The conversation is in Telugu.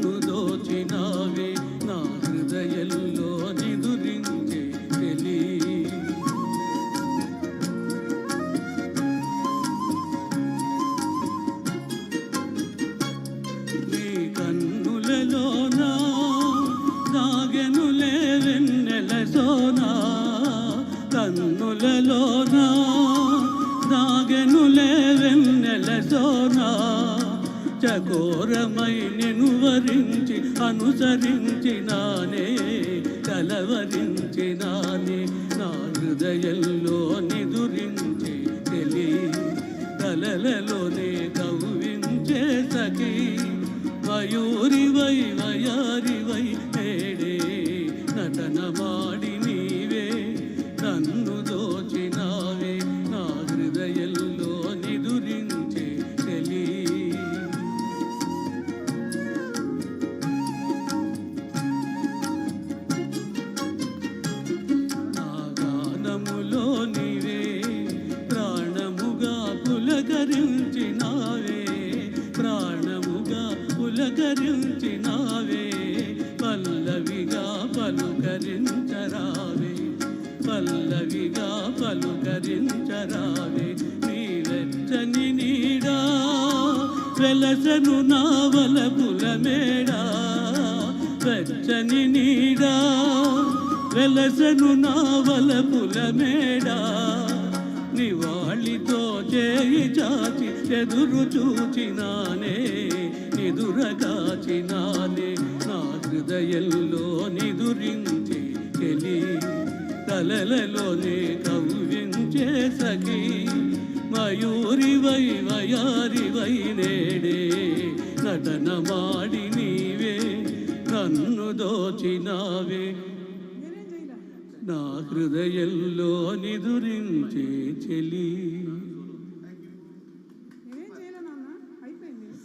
నన్ను దోచినావే నా హృదయంలో నిదురించే చెలి నీ కన్నులలోనా దాగెనులే వెన్నెల సోనా కన్నులలోనా దాగెనులే వెన్నెల సోనా చకోరమై నిన్ను వరించి అనుసరించినానే కలవరించినానే నా హృదయంలో నిదురించే తెలి కలలలోనే కవ్వించే సఖీ మయూరివై వయారివై నేడే నటనమాడి నీవే నన్ను దోచినావే నా హృదయంలో నిదురించే తెలి నా గానములో నీవే ప్రాణముగా పులకరించినావే ప్రాణముగా పులకరించినావే పల్లవిగా పలుకరించరావే పల్లవిగా పలుకరించరావే నీ వెచ్చని నీడా వెలసను నా వలపుల మేడా వెచ్చని నీడా వెలసను నా వలపుల మేడా నివాళితో చేయి చాచి ఎదురు చూచినానే నిదురగాచినానే నా హృదయంలో నిదురించే చెలి కలలలోనే కవ్వించే సఖీ మయూరివై వయారివై నేడే నటనమాడి నీవే నన్ను దోచినావే నా హృదయంలో నిదురించే చెలి నేనేం చేయలే నాన్న అయిపోయింది